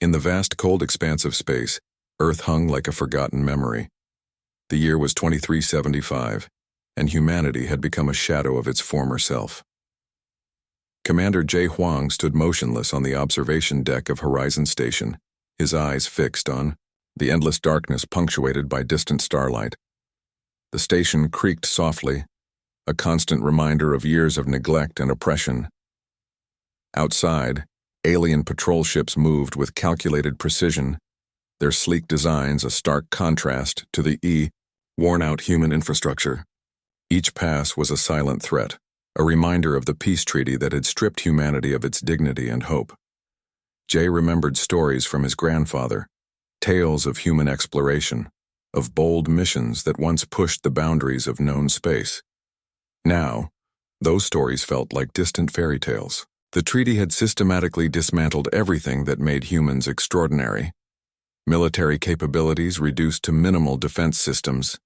In the vast cold expanse of space, Earth hung like a forgotten memory. The year was 2375, and humanity had become a shadow of its former self. Commander J. Huang stood motionless on the observation deck of Horizon Station, his eyes fixed on the endless darkness punctuated by distant starlight. The station creaked softly, a constant reminder of years of neglect and oppression. Outside, alien patrol ships moved with calculated precision, their sleek designs a stark contrast to the worn-out human infrastructure. Each pass was a silent threat, a reminder of the peace treaty that had stripped humanity of its dignity and hope. Jay remembered stories from his grandfather, tales of human exploration, of bold missions that once pushed the boundaries of known space. Now, those stories felt like distant fairy tales. The treaty had systematically dismantled everything that made humans extraordinary. Military capabilities reduced to minimal defense systems,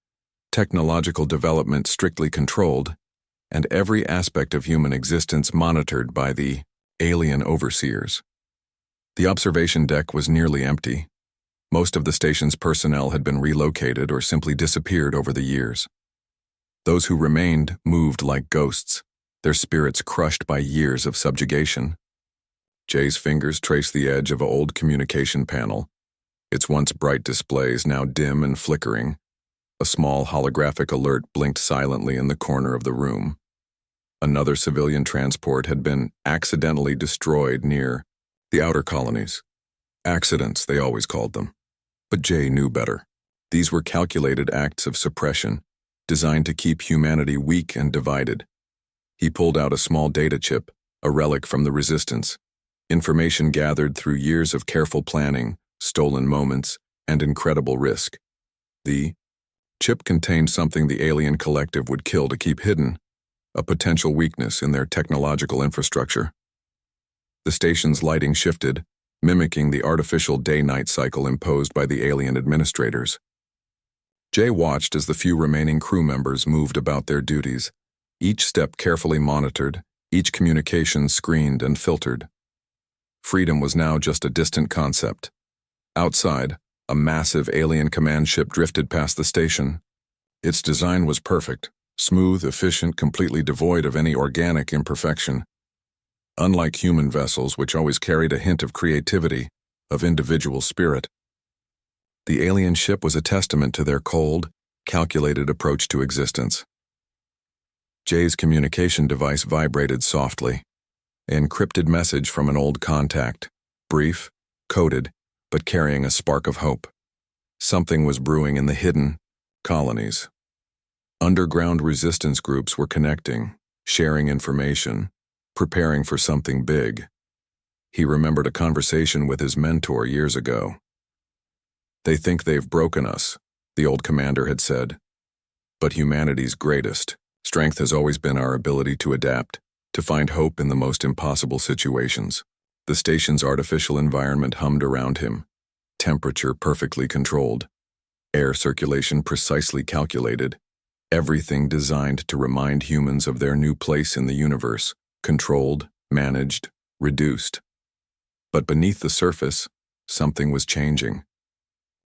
technological development strictly controlled, and every aspect of human existence monitored by the alien overseers. The observation deck was nearly empty. Most of the station's personnel had been relocated or simply disappeared over the years. Those who remained moved like ghosts, their spirits crushed by years of subjugation. Jay's fingers traced the edge of an old communication panel, its once bright displays now dim and flickering. A small holographic alert blinked silently in the corner of the room. Another civilian transport had been accidentally destroyed near the outer colonies. Accidents, they always called them. But Jay knew better. These were calculated acts of suppression, designed to keep humanity weak and divided. He pulled out a small data chip, a relic from the Resistance, information gathered through years of careful planning, stolen moments, and incredible risk. The chip contained something the alien collective would kill to keep hidden, a potential weakness in their technological infrastructure. The station's lighting shifted, mimicking the artificial day-night cycle imposed by the alien administrators. Jay watched as the few remaining crew members moved about their duties, each step carefully monitored, each communication screened and filtered. Freedom was now just a distant concept. Outside, a massive alien command ship drifted past the station. Its design was perfect, smooth, efficient, completely devoid of any organic imperfection. Unlike human vessels, which always carried a hint of creativity, of individual spirit, the alien ship was a testament to their cold, calculated approach to existence. Jay's communication device vibrated softly. An encrypted message from an old contact, brief, coded, but carrying a spark of hope. Something was brewing in the hidden colonies. Underground resistance groups were connecting, sharing information, preparing for something big. He remembered a conversation with his mentor years ago. "They think they've broken us," the old commander had said. "But humanity's greatest strength has always been our ability to adapt, to find hope in the most impossible situations." The station's artificial environment hummed around him, temperature perfectly controlled, air circulation precisely calculated, everything designed to remind humans of their new place in the universe, controlled, managed, reduced. But beneath the surface, something was changing.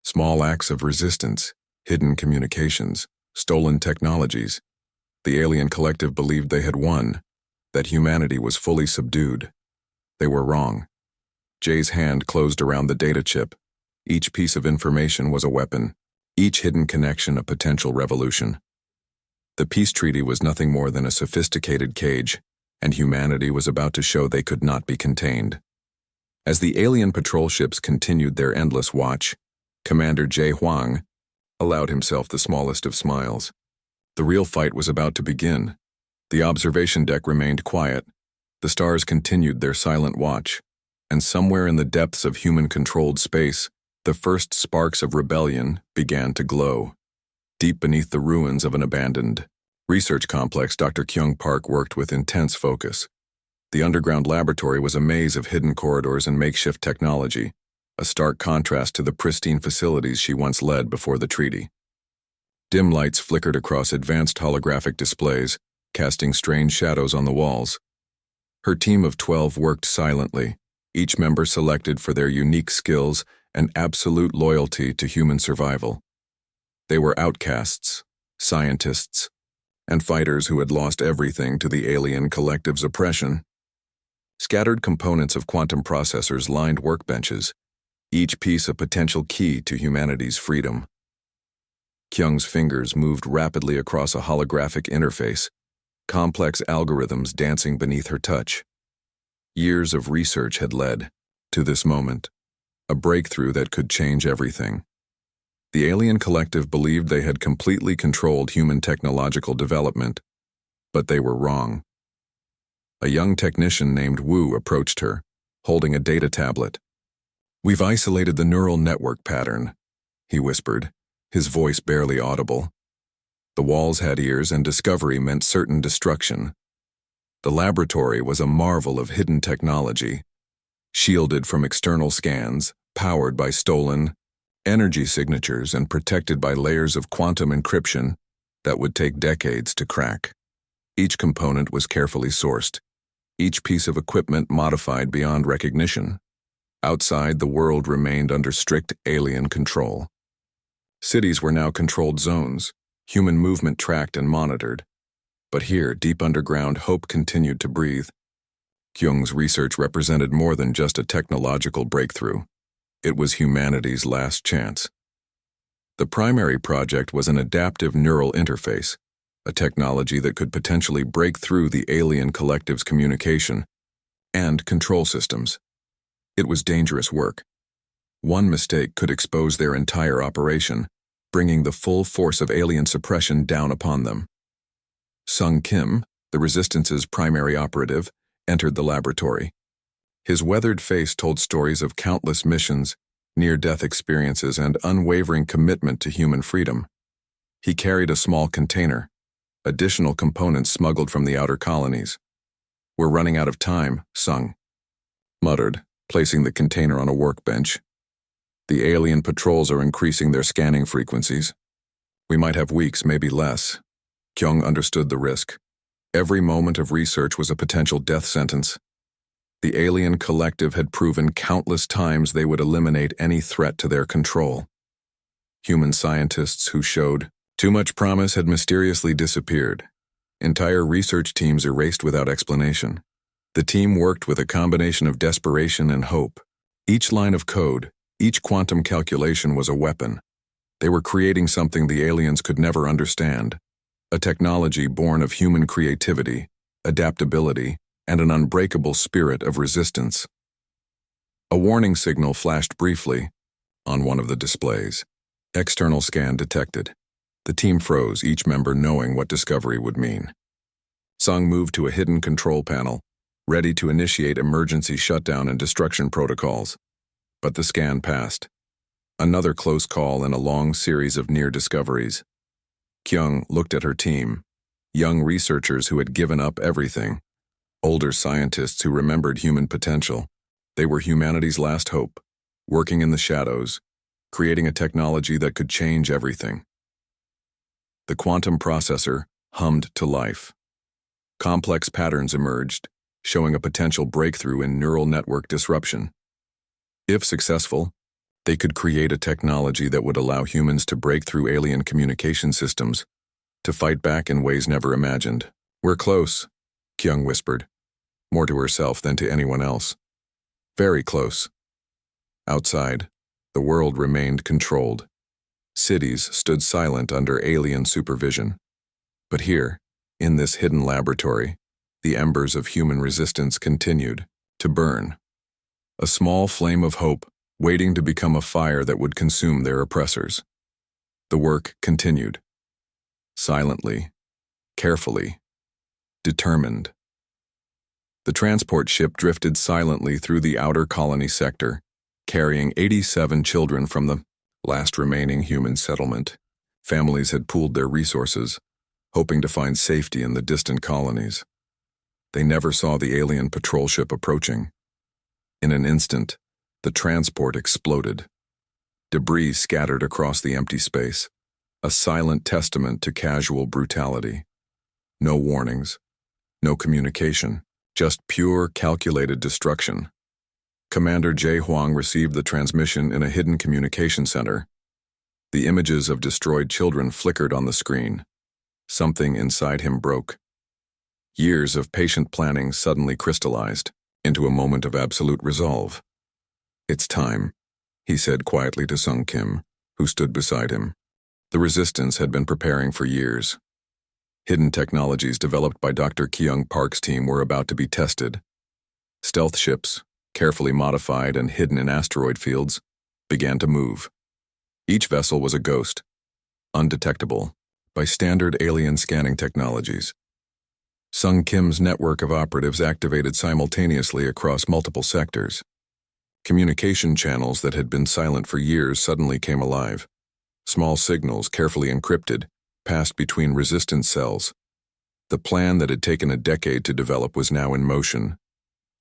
Small acts of resistance, hidden communications, stolen technologies. The alien collective believed they had won, that humanity was fully subdued. They were wrong. Jay's hand closed around the data chip. Each piece of information was a weapon, each hidden connection a potential revolution. The peace treaty was nothing more than a sophisticated cage, and humanity was about to show they could not be contained. As the alien patrol ships continued their endless watch, Commander J. Huang allowed himself the smallest of smiles. The real fight was about to begin. The observation deck remained quiet. The stars continued their silent watch, and somewhere in the depths of human-controlled space, the first sparks of rebellion began to glow. Deep beneath the ruins of an abandoned research complex, Dr. Kyung Park worked with intense focus. The underground laboratory was a maze of hidden corridors and makeshift technology, a stark contrast to the pristine facilities she once led before the treaty. Dim lights flickered across advanced holographic displays, casting strange shadows on the walls. Her team of 12 worked silently, each member selected for their unique skills and absolute loyalty to human survival. They were outcasts, scientists, and fighters who had lost everything to the alien collective's oppression. Scattered components of quantum processors lined workbenches, each piece a potential key to humanity's freedom. Kyung's fingers moved rapidly across a holographic interface, complex algorithms dancing beneath her touch. Years of research had led to this moment, a breakthrough that could change everything. The alien collective believed they had completely controlled human technological development, but they were wrong. A young technician named Wu approached her, holding a data tablet. "We've isolated the neural network pattern," he whispered, his voice barely audible. The walls had ears, and discovery meant certain destruction. The laboratory was a marvel of hidden technology, shielded from external scans, powered by stolen energy signatures, and protected by layers of quantum encryption that would take decades to crack. Each component was carefully sourced, each piece of equipment modified beyond recognition. Outside, the world remained under strict alien control. Cities were now controlled zones, human movement tracked and monitored. But here, deep underground, hope continued to breathe. Kyung's research represented more than just a technological breakthrough. It was humanity's last chance. The primary project was an adaptive neural interface, a technology that could potentially break through the alien collective's communication and control systems. It was dangerous work. One mistake could expose their entire operation, bringing the full force of alien suppression down upon them. Sung Kim, the Resistance's primary operative, entered the laboratory. His weathered face told stories of countless missions, near-death experiences, and unwavering commitment to human freedom. He carried a small container, additional components smuggled from the outer colonies. "We're running out of time," Sung muttered, placing the container on a workbench. "The alien patrols are increasing their scanning frequencies. We might have weeks, maybe less." Kyung understood the risk. Every moment of research was a potential death sentence. The alien collective had proven countless times they would eliminate any threat to their control. Human scientists who showed too much promise had mysteriously disappeared. Entire research teams erased without explanation. The team worked with a combination of desperation and hope. Each line of code, each quantum calculation was a weapon. They were creating something the aliens could never understand, a technology born of human creativity, adaptability, and an unbreakable spirit of resistance. A warning signal flashed briefly on one of the displays. External scan detected. The team froze, each member knowing what discovery would mean. Sung moved to a hidden control panel, ready to initiate emergency shutdown and destruction protocols. But the scan passed. Another close call in a long series of near discoveries. Kyung looked at her team, young researchers who had given up everything, older scientists who remembered human potential. They were humanity's last hope, working in the shadows, creating a technology that could change everything. The quantum processor hummed to life. Complex patterns emerged, showing a potential breakthrough in neural network disruption. If successful, they could create a technology that would allow humans to break through alien communication systems, to fight back in ways never imagined. "We're close," Kyung whispered, more to herself than to anyone else. "Very close." Outside, the world remained controlled. Cities stood silent under alien supervision. But here, in this hidden laboratory, the embers of human resistance continued to burn. A small flame of hope, waiting to become a fire that would consume their oppressors. The work continued. Silently, carefully, determined. The transport ship drifted silently through the outer colony sector, carrying 87 children from the last remaining human settlement. Families had pooled their resources, hoping to find safety in the distant colonies. They never saw the alien patrol ship approaching. In an instant, the transport exploded. Debris scattered across the empty space, a silent testament to casual brutality. No warnings, no communication, just pure calculated destruction. Commander Jay Huang received the transmission in a hidden communication center. The images of destroyed children flickered on the screen. Something inside him broke. Years of patient planning suddenly crystallized into a moment of absolute resolve. "It's time," he said quietly to Sung Kim, who stood beside him. The Resistance had been preparing for years. Hidden technologies developed by Dr. Kyung Park's team were about to be tested. Stealth ships, carefully modified and hidden in asteroid fields, began to move. Each vessel was a ghost, undetectable by standard alien scanning technologies. Sung Kim's network of operatives activated simultaneously across multiple sectors. Communication channels that had been silent for years suddenly came alive. Small signals, carefully encrypted, passed between resistance cells. The plan that had taken a decade to develop was now in motion.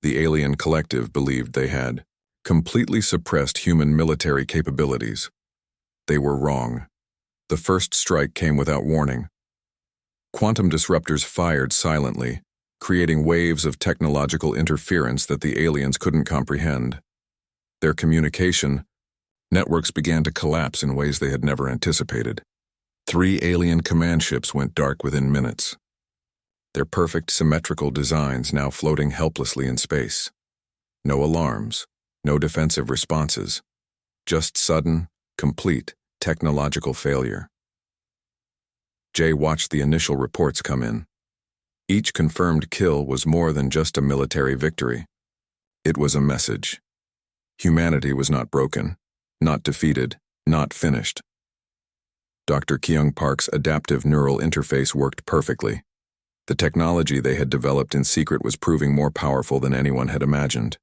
The alien collective believed they had completely suppressed human military capabilities. They were wrong. The first strike came without warning. Quantum disruptors fired silently, creating waves of technological interference that the aliens couldn't comprehend. Their communication networks began to collapse in ways they had never anticipated. 3 alien command ships went dark within minutes, their perfect symmetrical designs now floating helplessly in space. No alarms, no defensive responses, just sudden, complete technological failure. Jay watched the initial reports come in. Each confirmed kill was more than just a military victory. It was a message. Humanity was not broken, not defeated, not finished. Dr. Kyung Park's adaptive neural interface worked perfectly. The technology they had developed in secret was proving more powerful than anyone had imagined.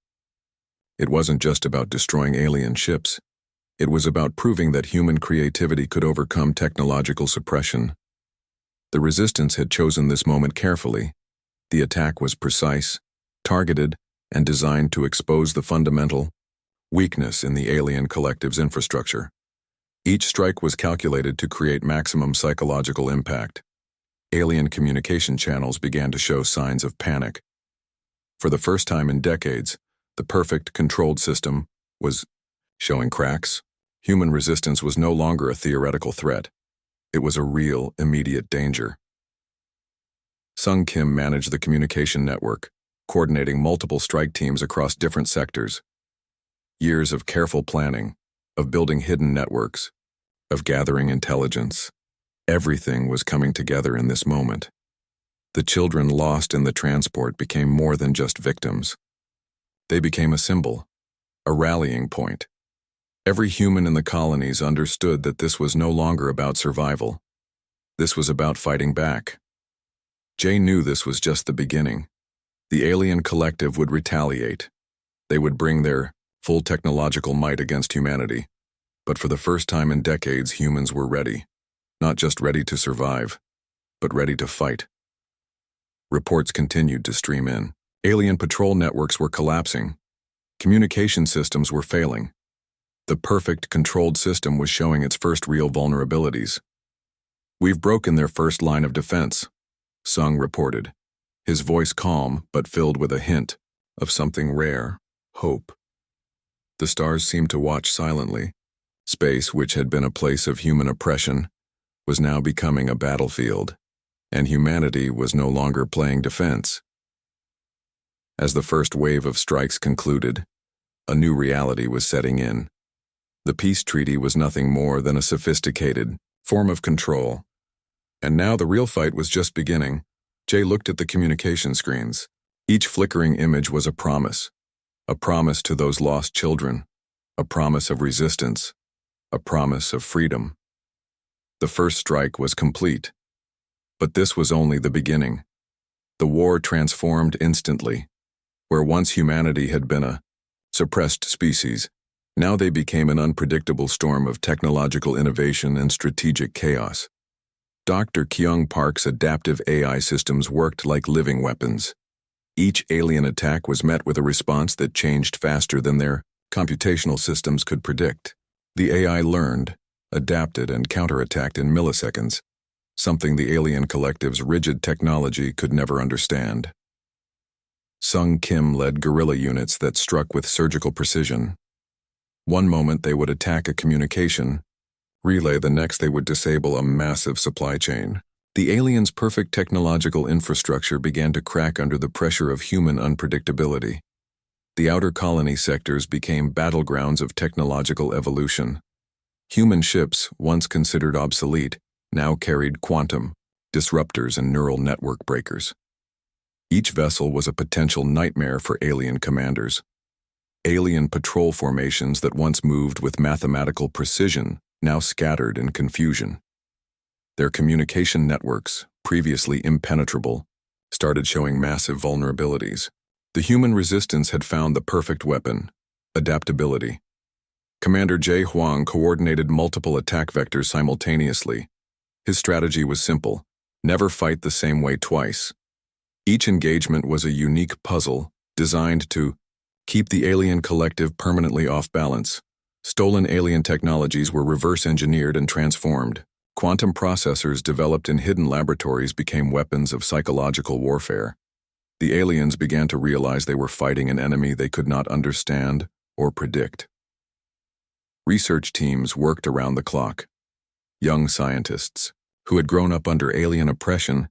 It wasn't just about destroying alien ships. It was about proving that human creativity could overcome technological suppression. The Resistance had chosen this moment carefully. The attack was precise, targeted, and designed to expose the fundamental weakness in the alien collective's infrastructure. Each strike was calculated to create maximum psychological impact. Alien communication channels began to show signs of panic. For the first time in decades, the perfect controlled system was showing cracks. Human resistance was no longer a theoretical threat. It was a real, immediate danger. Sung Kim managed the communication network, coordinating multiple strike teams across different sectors. Years of careful planning, of building hidden networks, of gathering intelligence. Everything was coming together in this moment. The children lost in the transport became more than just victims. They became a symbol, a rallying point. Every human in the colonies understood that this was no longer about survival. This was about fighting back. Jay knew this was just the beginning. The alien collective would retaliate. They would bring their full technological might against humanity. But for the first time in decades, humans were ready. Not just ready to survive, but ready to fight. Reports continued to stream in. Alien patrol networks were collapsing. Communication systems were failing. The perfect controlled system was showing its first real vulnerabilities. "We've broken their first line of defense," Sung reported, his voice calm but filled with a hint of something rare, hope. The stars seemed to watch silently. Space, which had been a place of human oppression, was now becoming a battlefield, and humanity was no longer playing defense. As the first wave of strikes concluded, a new reality was setting in. The peace treaty was nothing more than a sophisticated form of control. And now the real fight was just beginning. Jay looked at the communication screens. Each flickering image was a promise to those lost children, a promise of resistance, a promise of freedom. The first strike was complete. But this was only the beginning. The war transformed instantly. Where once humanity had been a suppressed species, now they became an unpredictable storm of technological innovation and strategic chaos. Dr. Kyung Park's adaptive AI systems worked like living weapons. Each alien attack was met with a response that changed faster than their computational systems could predict. The AI learned, adapted, and counterattacked in milliseconds, something the alien collective's rigid technology could never understand. Sung Kim led guerrilla units that struck with surgical precision. One moment they would attack a communication relay, the next they would disable a massive supply chain. The aliens' perfect technological infrastructure began to crack under the pressure of human unpredictability. The outer colony sectors became battlegrounds of technological evolution. Human ships, once considered obsolete, now carried quantum disruptors and neural network breakers. Each vessel was a potential nightmare for alien commanders. Alien patrol formations that once moved with mathematical precision now scattered in confusion. Their communication networks, previously impenetrable, started showing massive vulnerabilities. The human resistance had found the perfect weapon: adaptability. Commander Jae Hwang coordinated multiple attack vectors simultaneously. His strategy was simple: never fight the same way twice. Each engagement was a unique puzzle designed to keep the alien collective permanently off balance. Stolen alien technologies were reverse-engineered and transformed. Quantum processors developed in hidden laboratories became weapons of psychological warfare. The aliens began to realize they were fighting an enemy they could not understand or predict. Research teams worked around the clock. Young scientists, who had grown up under alien oppression,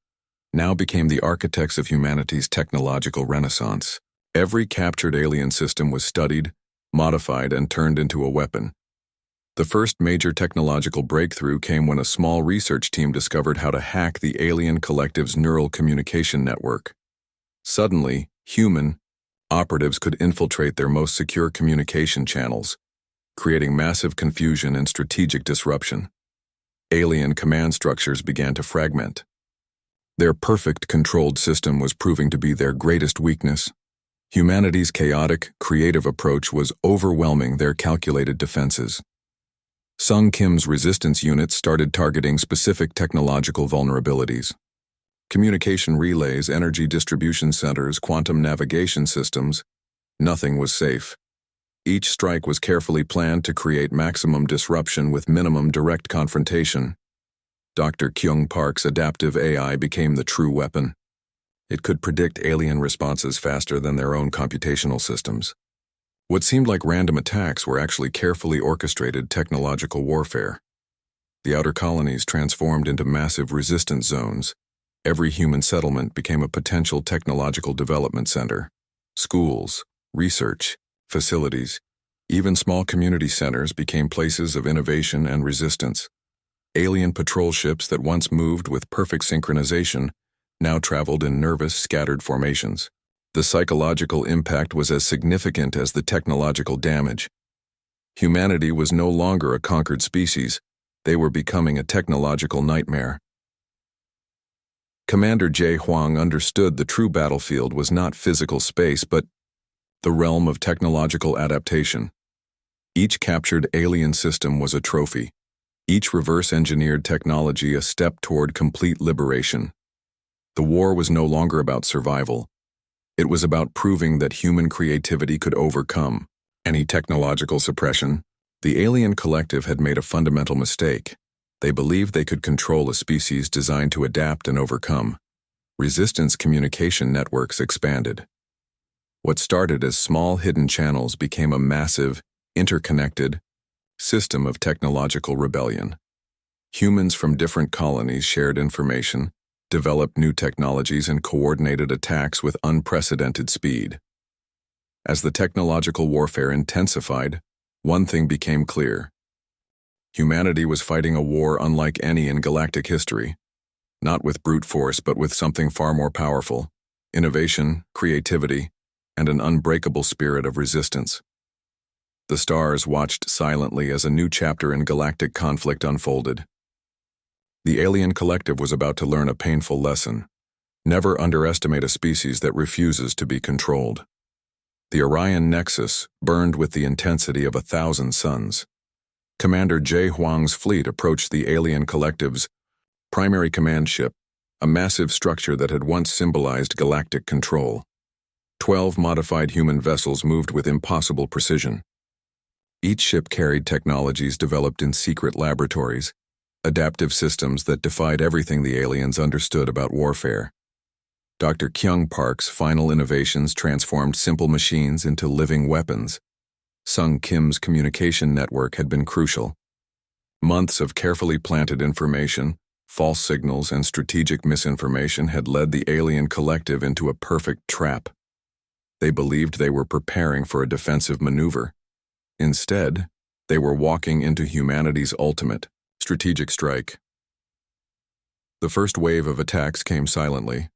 now became the architects of humanity's technological renaissance. Every captured alien system was studied, modified, and turned into a weapon. The first major technological breakthrough came when a small research team discovered how to hack the alien collective's neural communication network. Suddenly, human operatives could infiltrate their most secure communication channels, creating massive confusion and strategic disruption. Alien command structures began to fragment. Their perfect controlled system was proving to be their greatest weakness. Humanity's chaotic, creative approach was overwhelming their calculated defenses. Sung Kim's resistance units started targeting specific technological vulnerabilities. Communication relays, energy distribution centers, quantum navigation systems, nothing was safe. Each strike was carefully planned to create maximum disruption with minimum direct confrontation. Dr. Kyung Park's adaptive AI became the true weapon. It could predict alien responses faster than their own computational systems. What seemed like random attacks were actually carefully orchestrated technological warfare. The outer colonies transformed into massive resistance zones. Every human settlement became a potential technological development center. Schools, research, facilities, even small community centers became places of innovation and resistance. Alien patrol ships that once moved with perfect synchronization now traveled in nervous, scattered formations. The psychological impact was as significant as the technological damage. Humanity was no longer a conquered species. They were becoming a technological nightmare. Commander Jae Hwang understood the true battlefield was not physical space, but the realm of technological adaptation. Each captured alien system was a trophy. Each reverse-engineered technology a step toward complete liberation. The war was no longer about survival. It was about proving that human creativity could overcome any technological suppression. The alien collective had made a fundamental mistake. They believed they could control a species designed to adapt and overcome. Resistance communication networks expanded. What started as small hidden channels became a massive, interconnected system of technological rebellion. Humans from different colonies shared information, developed new technologies, and coordinated attacks with unprecedented speed. As the technological warfare intensified, one thing became clear. Humanity was fighting a war unlike any in galactic history, not with brute force but with something far more powerful: innovation, creativity, and an unbreakable spirit of resistance. The stars watched silently as a new chapter in galactic conflict unfolded. The alien collective was about to learn a painful lesson. Never underestimate a species that refuses to be controlled. The Orion Nexus burned with the intensity of 1,000 suns. Commander Jae Hwang's fleet approached the alien collective's primary command ship, a massive structure that had once symbolized galactic control. 12 modified human vessels moved with impossible precision. Each ship carried technologies developed in secret laboratories, adaptive systems that defied everything the aliens understood about warfare. Dr. Kyung Park's final innovations transformed simple machines into living weapons. Sung Kim's communication network had been crucial. Months of carefully planted information, false signals, and strategic misinformation had led the alien collective into a perfect trap. They believed they were preparing for a defensive maneuver. Instead, they were walking into humanity's ultimate strategic strike. The first wave of attacks came silently.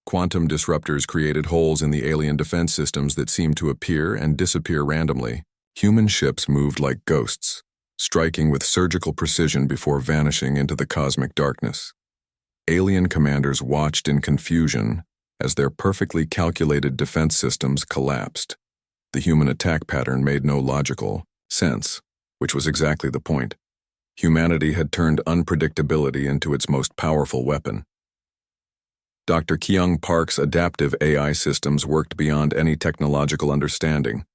Quantum disruptors created holes in the alien defense systems that seemed to appear and disappear randomly. Human ships moved like ghosts, striking with surgical precision before vanishing into the cosmic darkness. Alien commanders watched in confusion as their perfectly calculated defense systems collapsed. The human attack pattern made no logical sense, which was exactly the point. Humanity had turned unpredictability into its most powerful weapon. Dr. Kyung Park's adaptive AI systems worked beyond any technological understanding.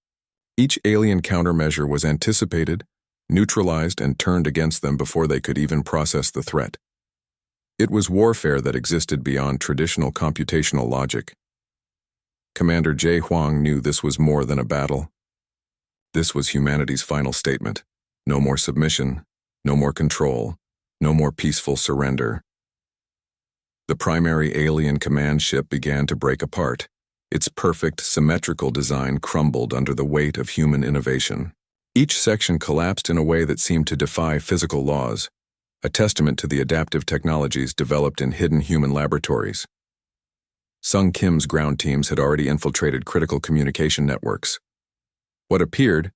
Each alien countermeasure was anticipated, neutralized, and turned against them before they could even process the threat. It was warfare that existed beyond traditional computational logic. Commander Jae Hwang knew this was more than a battle. This was humanity's final statement. No more submission, no more control, no more peaceful surrender. The primary alien command ship began to break apart. Its perfect, symmetrical design crumbled under the weight of human innovation. Each section collapsed in a way that seemed to defy physical laws, a testament to the adaptive technologies developed in hidden human laboratories. Sung Kim's ground teams had already infiltrated critical communication networks. What appeared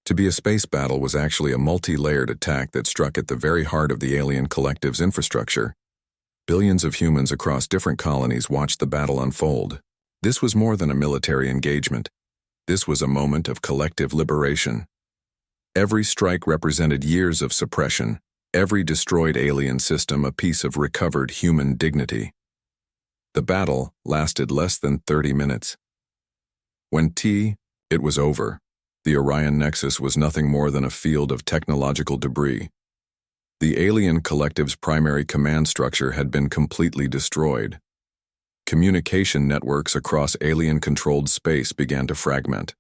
to be a space battle was actually a multi-layered attack that struck at the very heart of the alien collective's infrastructure. Billions of humans across different colonies watched the battle unfold. This was more than a military engagement. This was a moment of collective liberation. Every strike represented years of suppression, every destroyed alien system a piece of recovered human dignity. The battle lasted less than 30 minutes. When it was over, the Orion Nexus was nothing more than a field of technological debris. The alien collective's primary command structure had been completely destroyed. Communication networks across alien-controlled space began to fragment.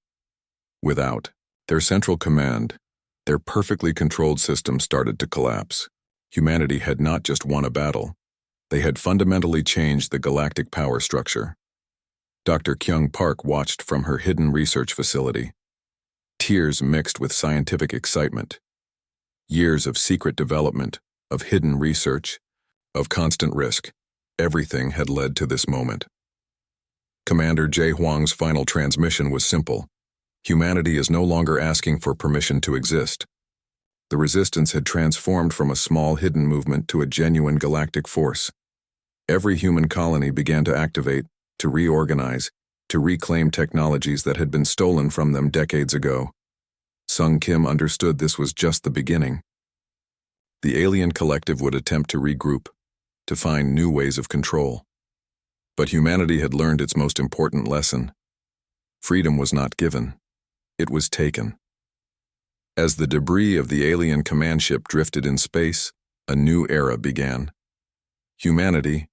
Without their central command, their perfectly controlled system started to collapse. Humanity had not just won a battle. They had fundamentally changed the galactic power structure. Dr. Kyung Park watched from her hidden research facility. Tears mixed with scientific excitement. Years of secret development, of hidden research, of constant risk. Everything had led to this moment. Commander Jae Hwang's final transmission was simple. Humanity is no longer asking for permission to exist. The resistance had transformed from a small hidden movement to a genuine galactic force. Every human colony began to activate, to reorganize, to reclaim technologies that had been stolen from them decades ago. Sung Kim understood this was just the beginning. The alien collective would attempt to regroup, to find new ways of control. But humanity had learned its most important lesson. Freedom was not given. It was taken. As the debris of the alien command ship drifted in space, a new era began. Humanity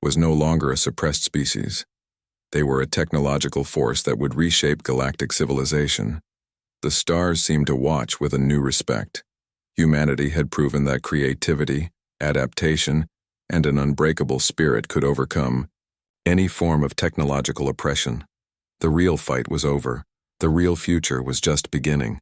was no longer a suppressed species. They were a technological force that would reshape galactic civilization. The stars seemed to watch with a new respect. Humanity had proven that creativity, adaptation, and an unbreakable spirit could overcome any form of technological oppression. The real fight was over. The real future was just beginning.